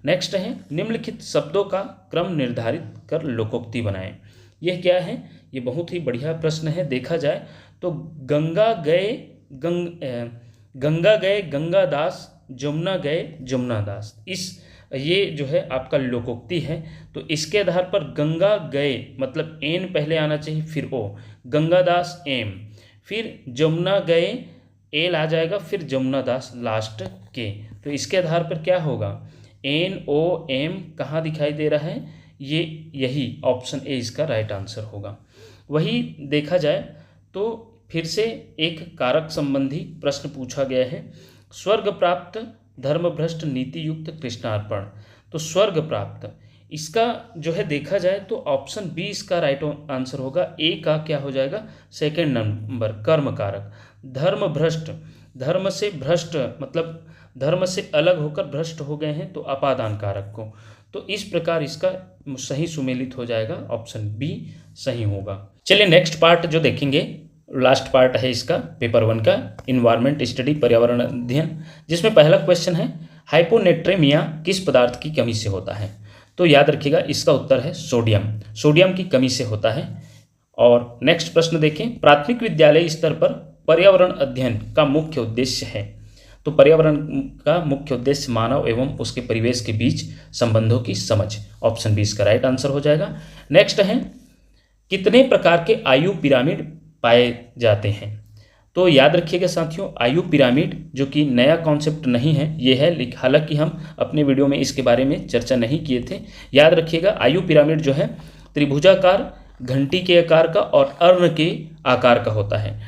नेक्स्ट है निम्नलिखित शब्दों का क्रम निर्धारित कर लोकोक्ति बनाएं। यह क्या है, ये बहुत ही बढ़िया प्रश्न है। देखा जाए तो गंगा गए गंगादास, जमुना गए जमुनादास, ये जो है आपका लोकोक्ति है। तो इसके आधार पर गंगा गए मतलब एन पहले आना चाहिए, फिर ओ, गंगादास एम, फिर जमुना गए एल आ जाएगा, फिर जमुनादास लास्ट के। तो इसके आधार पर क्या होगा, एन ओ एम कहाँ दिखाई दे रहा है, ये यही ऑप्शन ए इसका राइट आंसर होगा। वही देखा जाए तो फिर से एक कारक संबंधी प्रश्न पूछा गया है। स्वर्ग प्राप्त, धर्मभ्रष्ट, नीति युक्त, कृष्णार्पण। तो स्वर्ग प्राप्त, इसका जो है देखा जाए तो ऑप्शन बी इसका राइट आंसर होगा। ए का क्या हो जाएगा, सेकंड नंबर, कर्म कारक। धर्म भ्रष्ट, धर्म से भ्रष्ट मतलब धर्म से अलग होकर भ्रष्ट हो गए हैं, तो अपादान कारक को। तो इस प्रकार इसका सही सुमेलित हो जाएगा, ऑप्शन बी सही होगा। चलिए नेक्स्ट पार्ट जो देखेंगे, लास्ट पार्ट है इसका पेपर 1 का, इन्वायरमेंट स्टडी, पर्यावरण अध्ययन, जिसमें पहला क्वेश्चन है हाइपोनेट्रेमिया किस पदार्थ की कमी से होता है। तो याद रखिएगा इसका उत्तर है सोडियम, सोडियम की कमी से होता है। और नेक्स्ट प्रश्न देखें, प्राथमिक विद्यालय स्तर पर पर्यावरण अध्ययन का मुख्य उद्देश्य है। तो पर्यावरण का मुख्य उद्देश्य मानव एवं उसके परिवेश के बीच संबंधों की समझ, ऑप्शन बी इसका राइट आंसर हो जाएगा। नेक्स्ट है कितने प्रकार के आयु पिरामिड पाए जाते हैं। तो याद रखिएगा साथियों, आयु पिरामिड जो कि नया कॉन्सेप्ट नहीं है, ये है, हालांकि हम अपने वीडियो में इसके बारे में चर्चा नहीं किए थे। याद रखिएगा आयु पिरामिड जो है त्रिभुजाकार, घंटी के आकार का और अर्ण के आकार का होता है।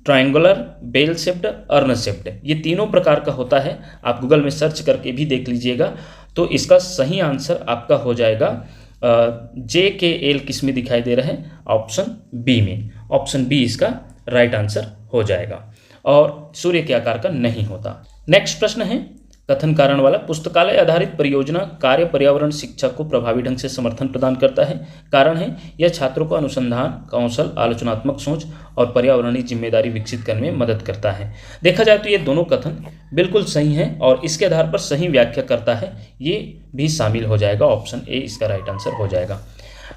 Triangular, bell shaped, urn shaped, ये तीनों प्रकार का होता है। आप गूगल में सर्च करके भी देख लीजिएगा। तो इसका सही आंसर आपका हो जाएगा जे के एल किस में दिखाई दे रहा है, ऑप्शन बी में। ऑप्शन बी इसका राइट आंसर हो जाएगा और सूर्य के आकार का नहीं होता। नेक्स्ट प्रश्न है कथन कारण वाला, पुस्तकालय आधारित परियोजना कार्य पर्यावरण शिक्षा को प्रभावी ढंग से समर्थन प्रदान करता है। कारण है यह छात्रों को अनुसंधान, कौशल, आलोचनात्मक सोच और पर्यावरणीय जिम्मेदारी विकसित करने में मदद करता है। देखा जाए तो ये दोनों कथन बिल्कुल सही हैं और इसके आधार पर सही व्याख्या करता है, ये भी शामिल हो जाएगा, ऑप्शन ए इसका राइट आंसर हो जाएगा।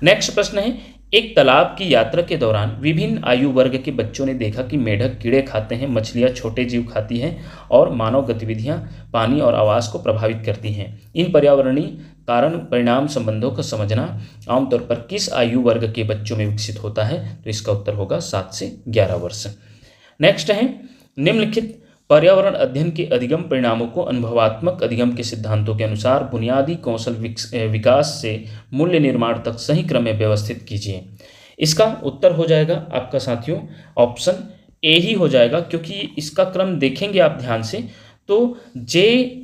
नेक्स्ट प्रश्न है एक तालाब की यात्रा के दौरान विभिन्न आयु वर्ग के बच्चों ने देखा कि मेढक कीड़े खाते हैं, मछलियां छोटे जीव खाती हैं और मानव गतिविधियां पानी और आवास को प्रभावित करती हैं। इन पर्यावरणीय कारण परिणाम संबंधों को समझना आमतौर पर किस आयु वर्ग के बच्चों में विकसित होता है। तो इसका उत्तर होगा 7 से 11 वर्ष। नेक्स्ट है निम्नलिखित पर्यावरण अध्ययन के अधिगम परिणामों को अनुभवात्मक अधिगम के सिद्धांतों के अनुसार बुनियादी कौशल विकास से मूल्य निर्माण तक सही क्रम में व्यवस्थित कीजिए। इसका उत्तर हो जाएगा आपका साथियों ऑप्शन ए ही हो जाएगा, क्योंकि इसका क्रम देखेंगे आप ध्यान से तो जे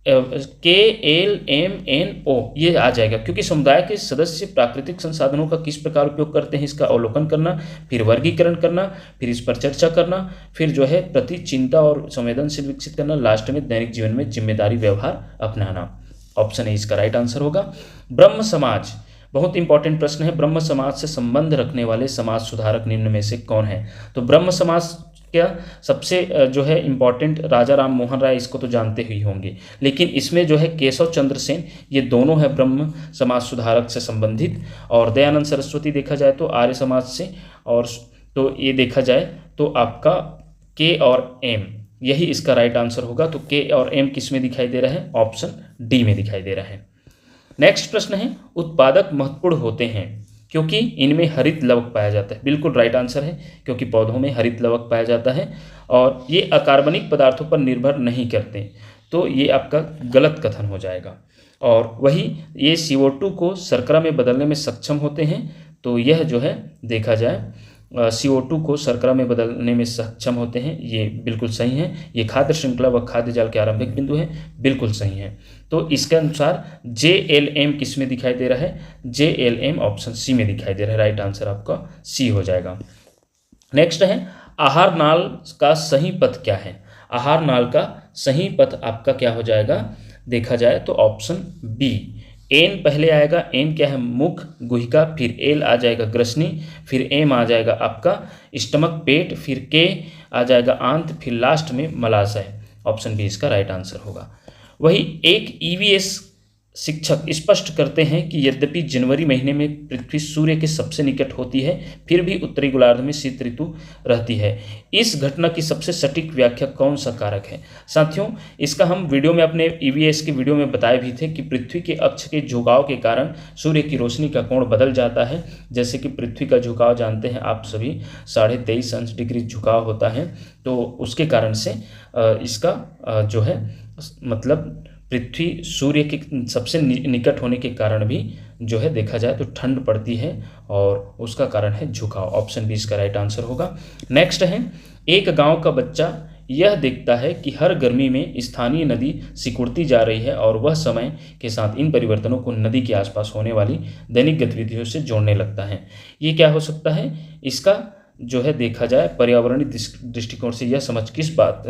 के एल एम एन ओ ये आ जाएगा, क्योंकि समुदाय के सदस्य प्राकृतिक संसाधनों का किस प्रकार उपयोग करते हैं इसका अवलोकन करना, फिर वर्गीकरण करना, फिर इस पर चर्चा करना, फिर जो है प्रति चिंता और संवेदनशील विकसित करना, लास्ट में दैनिक जीवन में जिम्मेदारी व्यवहार अपनाना। ऑप्शन ए इसका राइट आंसर होगा। ब्रह्म समाज, बहुत इंपॉर्टेंट प्रश्न है, ब्रह्म समाज से संबंध रखने वाले समाज सुधारक निम्न में से कौन है। तो ब्रह्म समाज क्या सबसे जो है इम्पॉर्टेंट राजा राम मोहन राय, इसको तो जानते ही होंगे, लेकिन इसमें जो है केशव चंद्र सेन, ये दोनों है ब्रह्म समाज सुधारक से संबंधित। और दयानंद सरस्वती देखा जाए तो आर्य समाज से, और तो ये देखा जाए तो आपका के और एम यही इसका राइट आंसर होगा। तो के और एम किस में दिखाई दे रहा है, ऑप्शन डी में दिखाई दे रहा है। नेक्स्ट प्रश्न है उत्पादक महत्वपूर्ण होते हैं क्योंकि इनमें हरित लवक पाया जाता है। बिल्कुल राइट आंसर है, क्योंकि पौधों में हरित लवक पाया जाता है और ये अकार्बनिक पदार्थों पर निर्भर नहीं करते। तो ये आपका गलत कथन हो जाएगा। और वही ये CO2 को शर्करा में बदलने में सक्षम होते हैं। तो यह जो है देखा जाए CO2 को शर्करा में बदलने में सक्षम होते हैं, ये बिल्कुल सही है। ये खाद्य श्रृंखला व खाद्य जाल के आरंभिक बिंदु है, बिल्कुल सही है। तो इसके अनुसार JLM किस में दिखाई दे रहा है, JLM ऑप्शन सी में दिखाई दे रहा है। राइट आंसर आपका सी हो जाएगा। नेक्स्ट है आहार नाल का सही पथ क्या है। आहार नाल का सही पथ आपका क्या हो जाएगा, देखा जाए तो ऑप्शन बी। एन पहले आएगा, एन क्या है मुख गुहिका, फिर एल आ जाएगा ग्रसनी, फिर एम आ जाएगा आपका स्टमक पेट, फिर के आ जाएगा आंत, फिर लास्ट में मलाशय। ऑप्शन बी इसका राइट आंसर होगा। वही एक EVS शिक्षक स्पष्ट करते हैं कि यद्यपि जनवरी महीने में पृथ्वी सूर्य के सबसे निकट होती है, फिर भी उत्तरी गोलार्ध में शीत ऋतु रहती है। इस घटना की सबसे सटीक व्याख्या कौन सा कारक है। साथियों इसका हम वीडियो में अपने EVS के वीडियो में बताए भी थे कि पृथ्वी के अक्ष के झुकाव के कारण सूर्य की रोशनी का कोण बदल जाता है। जैसे कि पृथ्वी का झुकाव जानते हैं आप सभी 23.5 डिग्री झुकाव होता है, तो उसके कारण से इसका जो है मतलब पृथ्वी सूर्य के सबसे निकट होने के कारण भी जो है देखा जाए तो ठंड पड़ती है और उसका कारण है झुकाव। ऑप्शन बी इसका राइट आंसर होगा। नेक्स्ट है, एक गांव का बच्चा यह देखता है कि हर गर्मी में स्थानीय नदी सिकुड़ती जा रही है और वह समय के साथ इन परिवर्तनों को नदी के आसपास होने वाली दैनिक गतिविधियों से जोड़ने लगता है। ये क्या हो सकता है? इसका जो है देखा जाए पर्यावरणीय दृष्टिकोण से यह समझ किस बात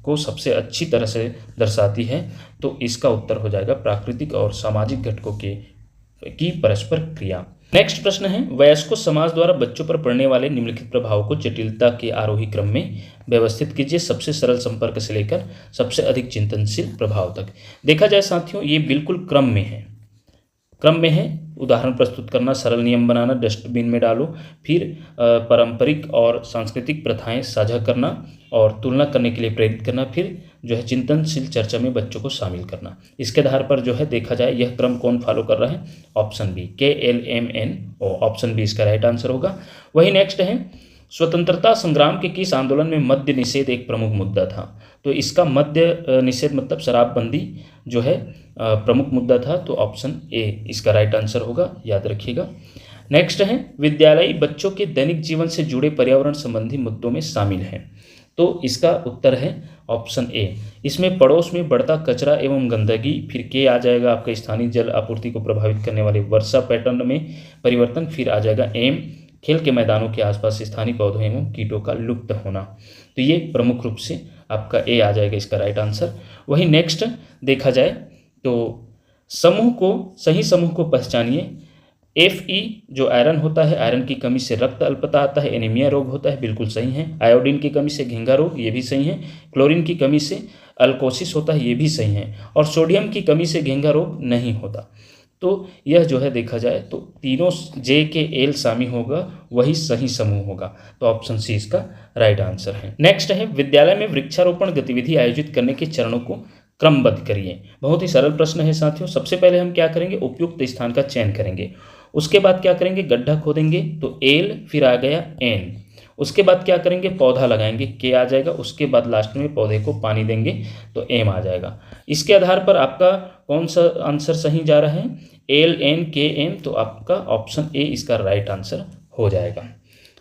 को सबसे अच्छी तरह से दर्शाती है, तो इसका उत्तर हो जाएगा प्राकृतिक और सामाजिक घटकों की परस्पर क्रिया। नेक्स्ट प्रश्न है, वयस्कों समाज द्वारा बच्चों पर पड़ने वाले निम्नलिखित प्रभाव को जटिलता के आरोही क्रम में व्यवस्थित कीजिए, सबसे सरल संपर्क से लेकर सबसे अधिक चिंतनशील प्रभाव तक। देखा जाए साथियों, ये बिल्कुल क्रम में है। उदाहरण प्रस्तुत करना, सरल नियम बनाना, डस्टबिन में डालो, फिर पारंपरिक और सांस्कृतिक प्रथाएं साझा करना और तुलना करने के लिए प्रेरित करना, फिर जो है चिंतनशील चर्चा में बच्चों को शामिल करना। इसके आधार पर जो है देखा जाए यह क्रम कौन फॉलो कर रहा है? Option B, KLMNO। Option B इसका राइट आंसर होगा। वही नेक्स्ट है, स्वतंत्रता संग्राम के किस आंदोलन में मद्य निषेध एक प्रमुख मुद्दा था? तो इसका मद्य निषेध मतलब शराबबंदी जो है प्रमुख मुद्दा था, तो ऑप्शन ए इसका राइट आंसर होगा, याद रखिएगा। नेक्स्ट है, विद्यालयी बच्चों के दैनिक जीवन से जुड़े पर्यावरण संबंधी मुद्दों में शामिल है, तो इसका उत्तर है ऑप्शन ए। इसमें पड़ोस में बढ़ता कचरा एवं गंदगी, फिर के आ जाएगा आपका स्थानीय जल आपूर्ति को प्रभावित करने वाले वर्षा पैटर्न में परिवर्तन, फिर आ जाएगा एम, खेल के मैदानों के आसपास स्थानीय पौधों एवं कीटों का लुप्त होना। तो ये प्रमुख रूप से आपका ए आ जाएगा इसका राइट आंसर। वही नेक्स्ट देखा जाए तो सही समूह को पहचानिए। Fe जो आयरन होता है, आयरन की कमी से रक्त अल्पता आता है, एनीमिया रोग होता है, बिल्कुल सही है। आयोडीन की कमी से घेंघा रोग, ये भी सही है। क्लोरीन की कमी से अल्कोसिस होता है, ये भी सही है। और सोडियम की कमी से घेंघा रोग नहीं होता। तो यह जो है देखा जाए तो तीनों JKL शामिल होगा, वही सही समूह होगा, तो ऑप्शन सी इसका राइट आंसर है। नेक्स्ट है, विद्यालय में वृक्षारोपण गतिविधि आयोजित करने के चरणों को क्रमबद्ध करिए। बहुत ही सरल प्रश्न है साथियों। सबसे पहले हम क्या करेंगे? उपयुक्त स्थान का चयन करेंगे। उसके बाद क्या करेंगे? गड्ढा खोदेंगे, तो L, फिर आ गया N। उसके बाद क्या करेंगे? पौधा लगाएंगे, K आ जाएगा। उसके बाद लास्ट में पौधे को पानी देंगे, तो M आ जाएगा। इसके आधार पर आपका कौन सा आंसर सही जा रहा है? L, N, K, M, तो आपका ऑप्शन ए इसका राइट आंसर हो जाएगा।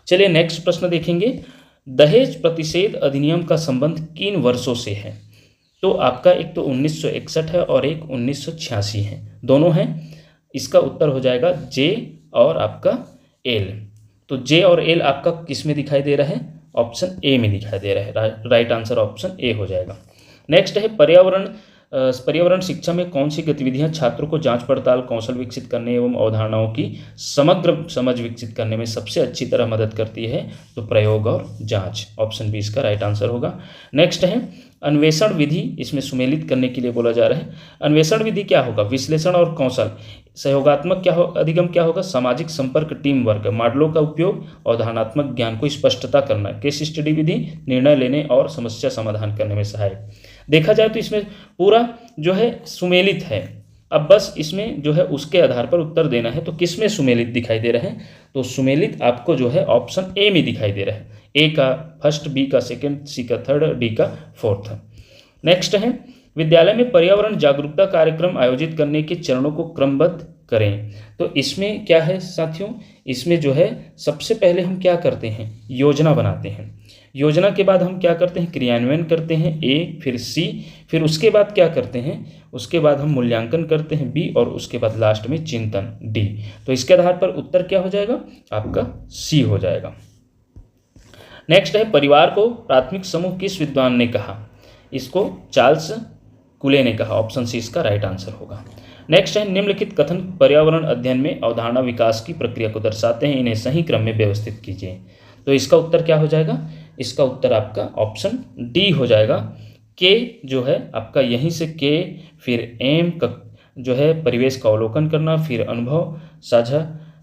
चलिए नेक्स्ट प्रश्न देखेंगे। दहेज प्रतिषेध अधिनियम का संबंध किन वर्षों से है? तो आपका एक तो 1961 है और एक 1986 है, दोनों हैं। इसका उत्तर हो जाएगा जे और आपका एल। तो जे और एल आपका किस में दिखाई दे रहा है? ऑप्शन ए में दिखाई दे रहा है। राइट आंसर ऑप्शन ए हो जाएगा। नेक्स्ट है, पर्यावरण शिक्षा में कौन सी गतिविधियां छात्रों को जांच पड़ताल कौशल विकसित करने एवं अवधारणाओं की समग्र समझ विकसित करने में सबसे अच्छी तरह मदद करती है? तो प्रयोग और जांच। ऑप्शन बी इसका राइट आंसर होगा। नेक्स्ट है, अन्वेषण विधि इसमें सुमेलित करने के लिए बोला जा रहा है। अन्वेषण विधि क्या होगा? विश्लेषण और कौशल, सहयोगात्मक अधिगम क्या होगा? सामाजिक संपर्क, टीम वर्क, मॉडलों का उपयोग, अवधारणात्मक ज्ञान को स्पष्टता करना, केस स्टडी विधि, निर्णय लेने और समस्या समाधान करने में सहायक। देखा जाए तो इसमें पूरा जो है सुमेलित है। अब बस इसमें जो है उसके आधार पर उत्तर देना है। तो किस में सुमेलित दिखाई दे रहा है? तो सुमेलित आपको जो है ऑप्शन ए में दिखाई दे रहा है। ए का फर्स्ट, बी का सेकंड, सी का थर्ड, डी का फोर्थ। नेक्स्ट है, विद्यालय में पर्यावरण जागरूकता कार्यक्रम आयोजित करने के चरणों को क्रमबद्ध करें। तो इसमें क्या है साथियों? इसमें जो है सबसे पहले हम क्या करते हैं? योजना बनाते हैं। योजना के बाद हम क्या करते हैं? क्रियान्वयन करते हैं, ए, फिर सी, फिर उसके बाद क्या करते हैं? उसके बाद हम मूल्यांकन करते हैं, बी, और उसके बाद लास्ट में चिंतन, डी। तो इसके आधार पर उत्तर क्या हो जाएगा? आपका सी हो जाएगा। नेक्स्ट है, परिवार को प्राथमिक समूह किस विद्वान ने कहा? इसको चार्ल्स कुले ने कहा। ऑप्शन सी इसका राइट आंसर होगा। नेक्स्ट है, निम्नलिखित कथन पर्यावरण अध्ययन में अवधारणा विकास की प्रक्रिया को दर्शाते हैं, इन्हें सही क्रम में व्यवस्थित कीजिए। तो इसका उत्तर क्या हो जाएगा? इसका उत्तर आपका ऑप्शन डी हो जाएगा। के जो है आपका यहीं से के, फिर एम का जो है परिवेश का अवलोकन करना, फिर अनुभव साझा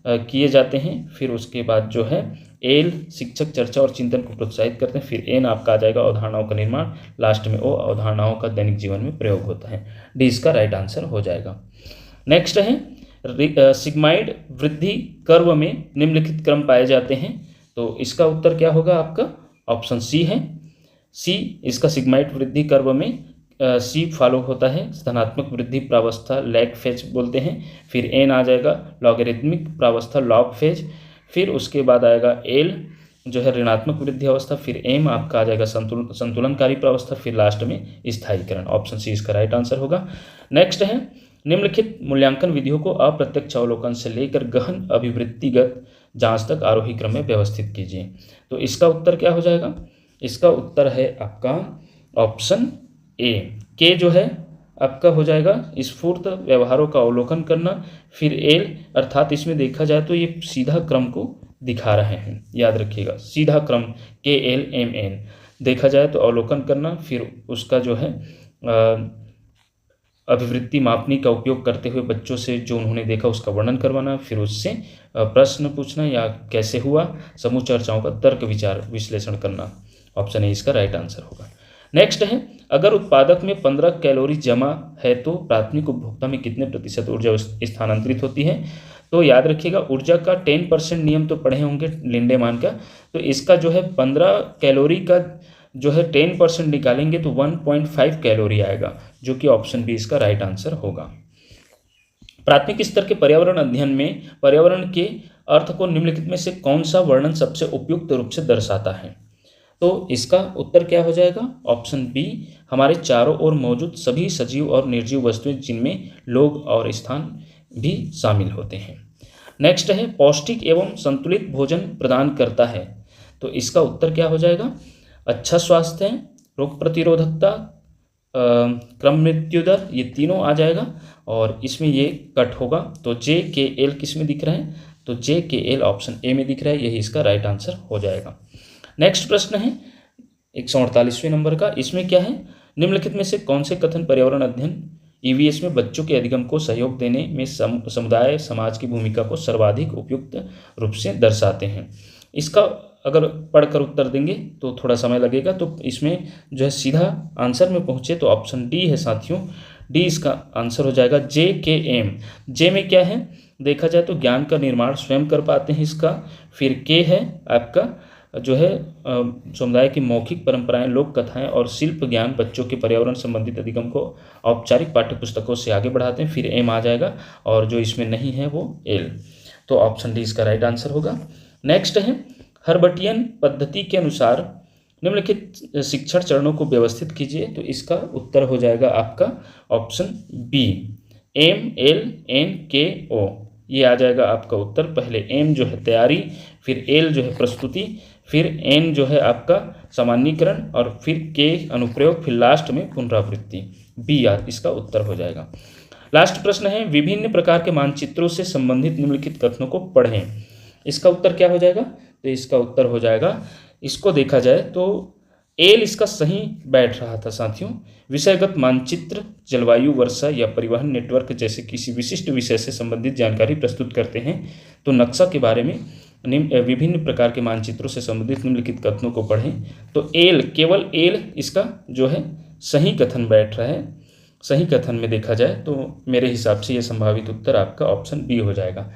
किए जाते हैं, फिर उसके बाद जो है एल शिक्षक चर्चा और चिंतन को प्रोत्साहित करते हैं, फिर एन आपका आ जाएगा अवधारणाओं का निर्माण, लास्ट में ओ अवधारणाओं का दैनिक जीवन में प्रयोग होता है। डी इसका राइट आंसर हो जाएगा। नेक्स्ट है, सिग्माइड वृद्धि कर्व में निम्नलिखित क्रम पाए जाते हैं। तो इसका उत्तर क्या होगा आपका? ऑप्शन सी है। सी इसका सिग्माइड वृद्धि कर्व में सी फॉलो होता है, धनात्मक वृद्धि प्रावस्था लैग फेज बोलते हैं। फिर एन आ जाएगा लॉगरिदमिक प्रावस्था लॉग फेज। फिर उसके बाद आएगा एल जो है ऋणात्मक वृद्धि अवस्था। फिर एम आपका आ जाएगा संतुलनकारी प्रावस्था। फिर लास्ट में स्थायीकरण। ऑप्शन सी इसका राइट आंसर होगा। नेक्स्ट है निम्नलिखित मूल्यांकन विधियों को अप्रत्यक्ष अवलोकन से लेकर गहन अभिवृत्तिगत जांच तक आरोही क्रम में व्यवस्थित कीजिए। तो इसका उत्तर क्या हो जाएगा? इसका उत्तर है आपका ऑप्शन ए के जो है आपका हो जाएगा स्फूर्त व्यवहारों का अवलोकन करना। फिर एल अर्थात इसमें देखा जाए तो ये सीधा क्रम को दिखा रहे हैं, याद रखिएगा सीधा क्रम के एल एम एन देखा जाए तो अवलोकन करना। फिर उसका जो है अभिवृत्ति मापनी का उपयोग करते हुए बच्चों से जो उन्होंने देखा उसका वर्णन करवाना। फिर उससे प्रश्न पूछना या कैसे हुआ, समूह चर्चाओं का तर्क विचार विश्लेषण करना। ऑप्शन ए इसका राइट आंसर होगा। नेक्स्ट है अगर उत्पादक में 15 कैलोरी जमा है तो प्राथमिक उपभोक्ता में कितने प्रतिशत ऊर्जा स्थानांतरित होती है? तो याद रखिएगा ऊर्जा का 10% नियम तो पढ़े होंगे लिंडेमान का। तो इसका जो है 15 कैलोरी का जो है 10% निकालेंगे तो 1.5 कैलोरी आएगा, जो कि ऑप्शन बी इसका राइट आंसर होगा। प्राथमिक स्तर के पर्यावरण अध्ययन में पर्यावरण के अर्थ को निम्नलिखित में से कौन सा वर्णन सबसे उपयुक्त रूप से दर्शाता है? तो इसका उत्तर क्या हो जाएगा? ऑप्शन बी हमारे चारों ओर मौजूद सभी सजीव और निर्जीव वस्तुएं जिनमें लोग और स्थान भी शामिल होते हैं। नेक्स्ट है पौष्टिक एवं संतुलित भोजन प्रदान करता है। तो इसका उत्तर क्या हो जाएगा? अच्छा स्वास्थ्य, रोग प्रतिरोधकता, क्रम मृत्यु दर, ये तीनों आ जाएगा और इसमें ये कट होगा। तो जे के एल किस में दिख रहे हैं? तो जे के एल ऑप्शन ए में दिख रहा है, यही इसका राइट आंसर हो जाएगा। नेक्स्ट प्रश्न है 148वें नंबर का। इसमें क्या है? निम्नलिखित में से कौन से कथन पर्यावरण अध्ययन ईवीएस में बच्चों के अधिगम को सहयोग देने में समुदाय समाज की भूमिका को सर्वाधिक उपयुक्त रूप से दर्शाते हैं? इसका अगर पढ़कर उत्तर देंगे तो थोड़ा समय लगेगा, तो इसमें जो है सीधा आंसर में पहुँचे तो ऑप्शन डी है साथियों। डी इसका आंसर हो जाएगा। जे के एम, जे में क्या है देखा जाए तो ज्ञान का निर्माण स्वयं कर पाते हैं इसका। फिर के है आपका जो है समुदाय की मौखिक परंपराएं, लोक कथाएं और शिल्प ज्ञान बच्चों के पर्यावरण संबंधित अधिगम को औपचारिक पाठ्य पुस्तकों से आगे बढ़ाते हैं। फिर एम आ जाएगा और जो इसमें नहीं है वो एल। तो ऑप्शन डी इसका राइट आंसर होगा। नेक्स्ट है हर्बटियन पद्धति के अनुसार निम्नलिखित शिक्षण चरणों को व्यवस्थित कीजिए। तो इसका उत्तर हो जाएगा आपका option B M L N K O, ये आ जाएगा आपका उत्तर। पहले एम जो है तैयारी, फिर एल जो है प्रस्तुति, फिर एन जो है आपका सामान्यीकरण और फिर के अनुप्रयोग, फिर लास्ट में पुनरावृत्ति। बी आर इसका उत्तर हो जाएगा। लास्ट प्रश्न है विभिन्न प्रकार के मानचित्रों से संबंधित निम्नलिखित कथनों को पढ़ें। इसका उत्तर क्या हो जाएगा? तो इसका उत्तर हो जाएगा, इसको देखा जाए तो एल इसका सही बैठ रहा था साथियों। विषयगत मानचित्र जलवायु, वर्षा या परिवहन नेटवर्क जैसे किसी विशिष्ट विषय से संबंधित जानकारी प्रस्तुत करते हैं। तो नक्शा के बारे में विभिन्न प्रकार के मानचित्रों से संबंधित निम्नलिखित कथनों को पढ़ें। तो एल, केवल एल इसका जो है सही कथन बैठ रहा है। सही कथन में देखा जाए तो मेरे हिसाब से यह संभावित उत्तर आपका ऑप्शन बी हो जाएगा।